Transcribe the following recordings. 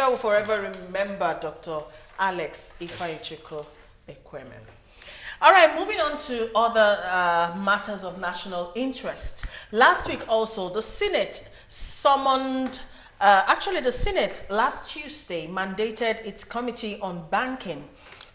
Nigeria will forever remember Dr. Alex Ifeanyichukwu Ekweme. All right, moving on to other matters of national interest. Last week also, the Senate summoned, the Senate last Tuesday mandated its Committee on Banking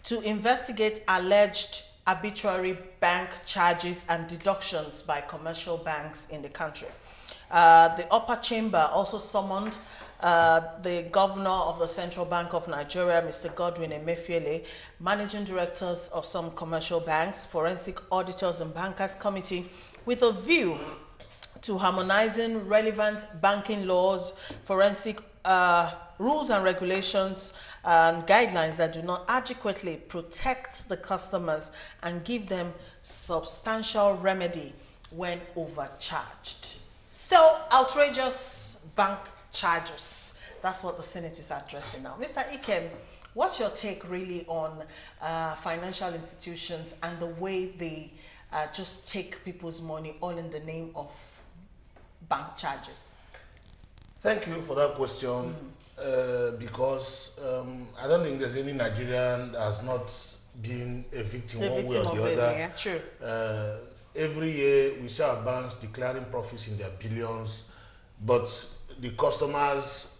to investigate alleged arbitrary bank charges and deductions by commercial banks in the country. The upper chamber also summoned the governor of the Central Bank of Nigeria, Mr. Godwin Emefiele, managing directors of some commercial banks, forensic auditors and bankers committee, with a view to harmonizing relevant banking laws, forensic rules and regulations and guidelines that do not adequately protect the customers and give them substantial remedy when overcharged. So, outrageous bank charges. That's what the Senate is addressing now. Mr. Ikem, what's your take really on financial institutions and the way they just take people's money all in the name of bank charges? Thank you for that question, because I don't think there's any Nigerian that has not been a victim one way or the other. Yeah. True. Every year we see our banks declaring profits in their billions, but the customers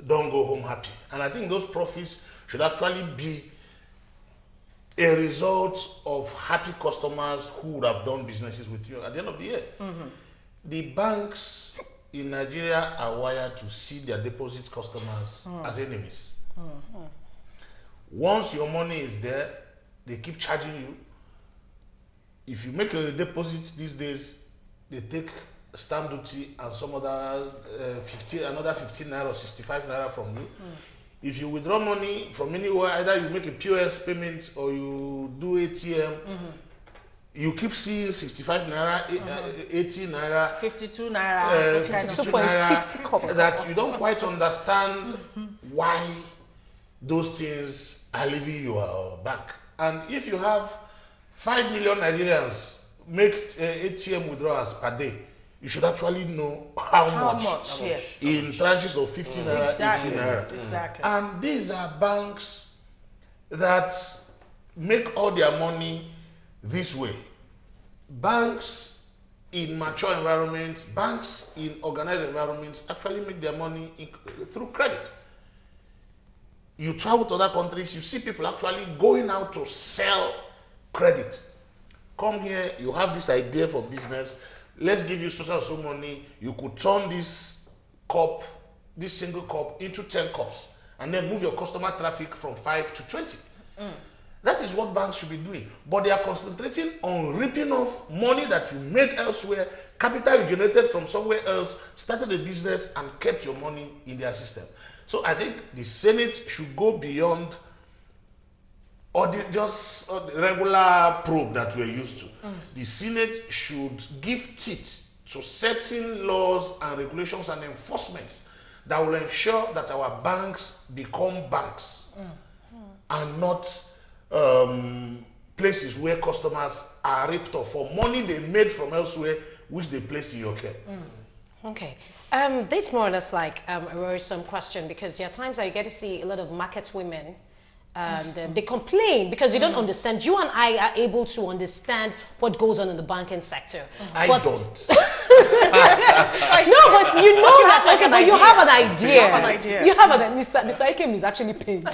don't go home happy. And I think those profits should actually be a result of happy customers who would have done businesses with you at the end of the year. The banks in Nigeria are wired to see their deposit customers as enemies. Once your money is there, they keep charging you. If you make a deposit these days, they take stamp duty and some other 15 naira or 65 naira from you. If you withdraw money from anywhere, either you make a POS payment or you do ATM, you keep seeing 65 naira, 80 naira, 52 naira, 52 naira, that you don't quite understand why those things are leaving your bank. And if you have 5 million Nigerians make ATM withdrawals per day, you should actually know how much yes. in tranches of 50 naira, Exactly. 80 naira. Exactly. And these are banks that make all their money this way. Banks in mature environments, banks in organized environments actually make their money through credit. You travel to other countries, you see people actually going out to sell credit. Come here, you have this idea for business, let's give you so money, you could turn this cup, this single cup into 10 cups and then move your customer traffic from 5 to 20. That is what banks should be doing. But they are concentrating on ripping off money that you made elsewhere, capital you generated from somewhere else, started a business and kept your money in their system. So I think the Senate should go beyond just the regular probe that we're used to. The Senate should give teeth to certain laws and regulations and enforcements that will ensure that our banks become banks and not places where customers are ripped off for money they made from elsewhere, which they place in your care. Okay. That's more or less like a worrisome question, because there are times that you get to see a lot of market women and they complain because you don't understand. You and I are able to understand what goes on in the banking sector. I but don't. No, but you know that. Okay, but you have an idea. You have an idea. You have an Mr. Ikem is actually paid.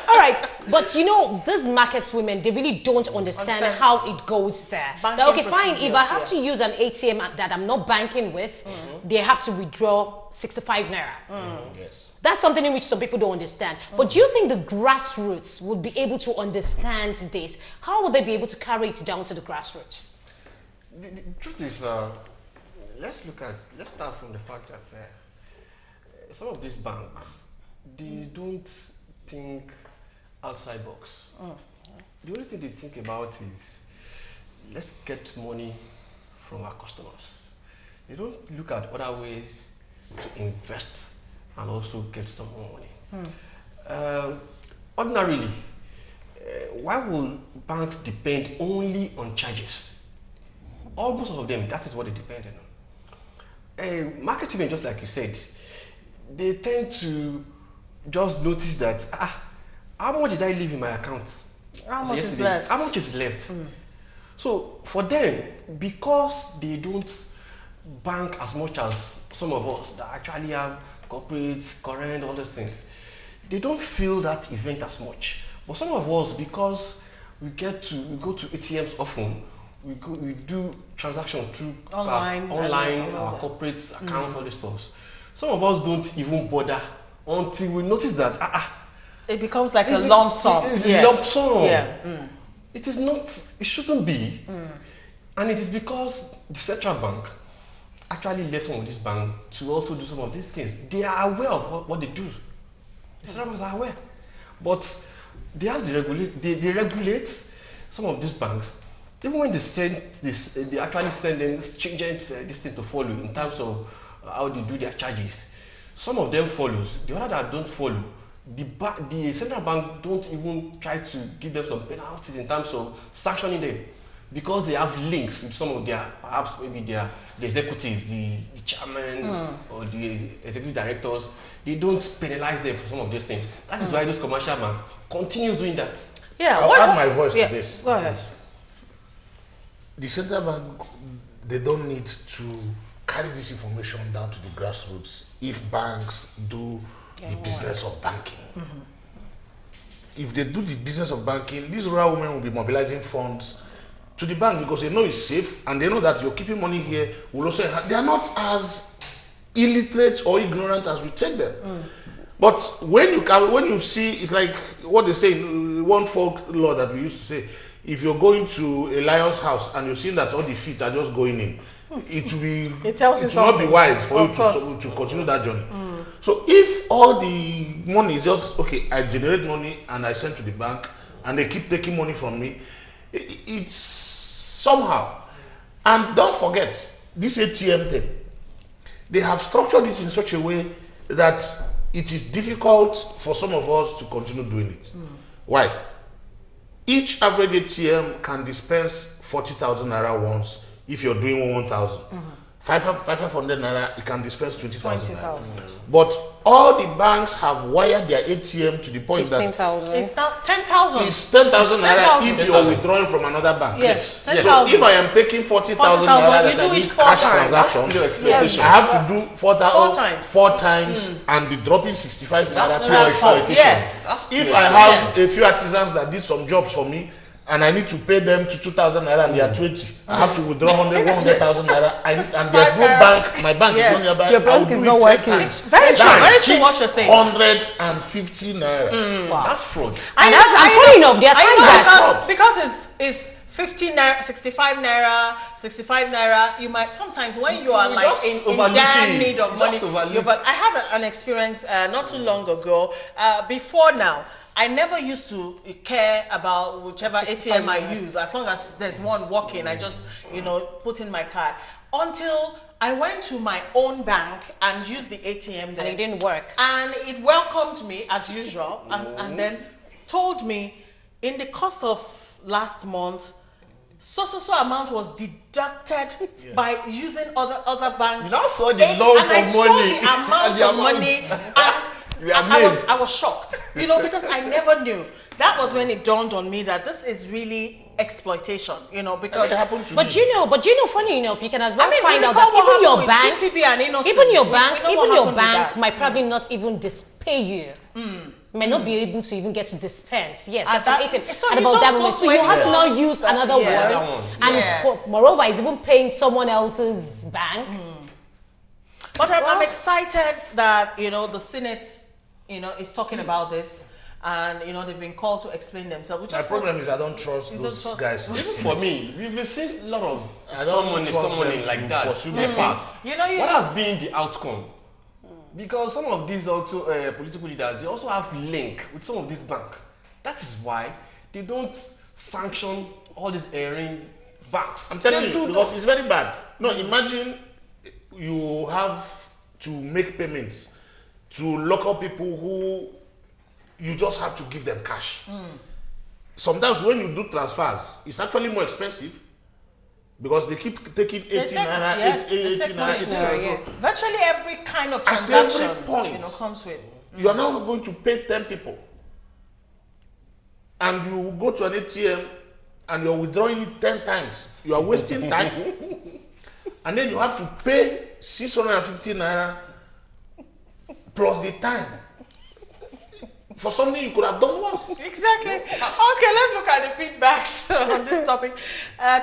All right, but you know, these market women, they really don't understand how it goes there. Banking Okay, fine. If I have procedures, to use an ATM that I'm not banking with, they have to withdraw 65 naira. Yes. That's something in which some people don't understand. But do you think the grassroots would be able to understand this? How would they be able to carry it down to the grassroots? The truth is, let's start from the fact that some of these banks, they don't think outside box. The only thing they think about is, let's get money from our customers. They don't look at other ways to invest and also get some more money. Ordinarily, why will banks depend only on charges? Almost all of them, that is what they depend on. Marketing, just like you said, they tend to just notice that, how much did I leave in my account? How So much is yesterday, left? How much is left? So for them, because they don't bank as much as some of us that actually have corporate, current, all those things, they don't feel that event as much. But some of us, because we go to ATMs often, we do transaction through Online, our that. corporate account, all these stuff. Some of us don't even bother until we notice that It becomes like a lump sum. Yes. Lump sum. Yeah. It is not. It shouldn't be. And it is because the central bank actually left some of this bank to also do some of these things. They are aware of what they do. The central banks are aware, but they have they regulate some of these banks. Even when they send this, they actually send them stringent this thing to follow in terms of how they do their charges. Some of them follows. The other that don't follow, the central bank don't even try to give them some penalties in terms of sanctioning them, because they have links with some of their, perhaps maybe the executive, the chairman or the executive directors. They don't penalize them for some of these things. That is why those commercial banks continue doing that. Yeah. I'll add my voice to this. Go ahead. The central bank, they don't need to carry this information down to the grassroots if banks do the business of banking. If they do the business of banking, these rural women will be mobilizing funds to the bank because they know it's safe and they know that you're keeping money here will also they are not as illiterate or ignorant as we take them. But when you see, it's like what they say in one folk law that we used to say, if you're going to a lion's house and you're seeing that all the feet are just going in, it will not be wise for you to continue that journey. So if all the money is just, okay, I generate money and I send to the bank and they keep taking money from me, it's somehow. And don't forget, this ATM thing, they have structured it in such a way that it is difficult for some of us to continue doing it. Why? Each average ATM can dispense 40,000 naira once if you're doing 1,000. 500 naira, it can dispense 20,000 naira. But all the banks have wired their ATM to the point that 15,000. It's now 10,000. it's 10,000 naira 10,000. if you're withdrawing from another bank. Yes, So 10,000. if I am taking 40,000 40,000, naira you that do I it need 4 cash times. transaction, Yes. I have to do 4,000 times. 4 times and be dropping 65 naira That's per pure exploitation. Yes. That's If pure I have a few artisans that did some jobs for me and I need to pay them to 2,000 naira and they are 20, I have to withdraw 100,000 naira. And there's no bank, my bank Yes. is not nearby. Your bank I will is do not it 10 working. times. It's very true. That's Very true what you're saying. 650 naira. That's fraud. And I'm putting up there are times that because it's 50 naira, 65 naira, 65 naira. You might sometimes when you are You like just in overlook dire it. need of You money. just overlook But I had an experience not too long ago. Before now, I never used to care about whichever 65 ATM I naira. use. As long as there's one working, I just put in my card. Until I went to my own bank and used the ATM there. and it didn't work. And it welcomed me as usual and then told me in the course of last month so amount was deducted by using other banks. You now saw the lump of money the amount and the of amount. money You are and amazed. I was shocked, because I never knew. That was when it dawned on me that this is really exploitation, because It happened to But me. you know, funny enough, you can as well I mean, find we out recall that what even your happened bank, with GTB and Innocent. even your We bank, know even what your happened with bank that. might probably not even dispay you. Might not be able to even get to dispense. Yes, At that's that- what it is. so At you about just that go moment. to So you have to now anyone use that- another yeah. word. Another one. And Yes. moreover, it's even paying someone else's bank. But I'm excited that the Senate, is talking about this, and they've been called to explain themselves. Which My is problem is I don't trust You those don't trust- guys. in the Even Senate. for me, we've been seeing a lot of I don't trust someone them like to that pursue in their the past. You What has been the outcome? Because some of these also political leaders, they also have link with some of these banks. That is why they don't sanction all these erring banks. I'm telling They you, do because not. it's very bad. No, imagine you have to make payments to local people who you just have to give them cash. Sometimes when you do transfers, it's actually more expensive because they keep taking 18 naira, yes, they 18 take naira, money. 18 naira. Yeah. So Virtually every kind of At transaction, every point, comes with. you are now going to pay 10 people, and you go to an ATM and you're withdrawing it 10 times. You are wasting time, and then you have to pay 650 naira plus the time for something you could have done once. Exactly. Okay, let's look at the feedbacks on this topic.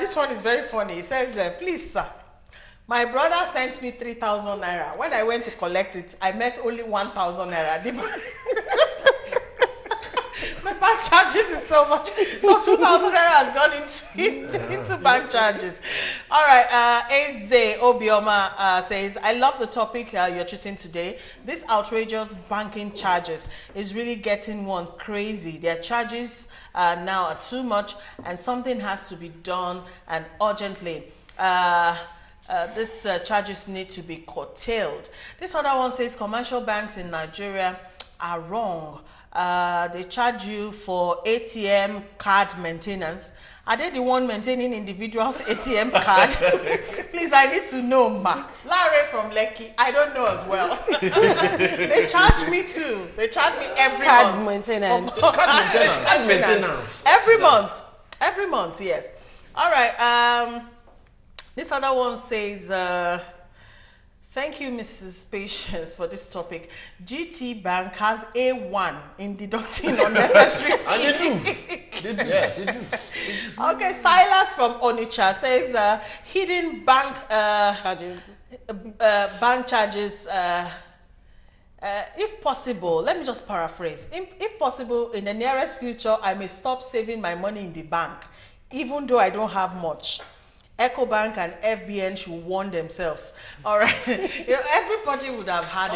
This one is very funny. It says, please, sir, my brother sent me 3,000 naira. When I went to collect it, I met only 1,000 naira. The bank charges is so much. So 2,000 naira has gone into bank charges. All right. Eze Obioma says, I love the topic you're choosing today. This outrageous banking charges is really getting one crazy. Their charges now are too much, and something has to be done, and urgently. These charges need to be curtailed. This other one says commercial banks in Nigeria are wrong. They charge you for ATM card maintenance. Are they the one maintaining individuals' ATM card? Please, I need to know, ma. Larry from Lekki, I don't know as well. They charge me too. They charge me every Card month. maintenance. Card maintenance. Every month. Every month, yes. All right. This other one says, thank you, Mrs. Patience, for this topic. GT Bank has A1 in deducting unnecessary fees. And they do. They do. Okay, Silas from Onitsha says hidden bank Charges. bank charges. If possible, let me just paraphrase. If possible, in the nearest future, I may stop saving my money in the bank, even though I don't have much. EcoBank and FBN should warn themselves. All right, everybody would have had it.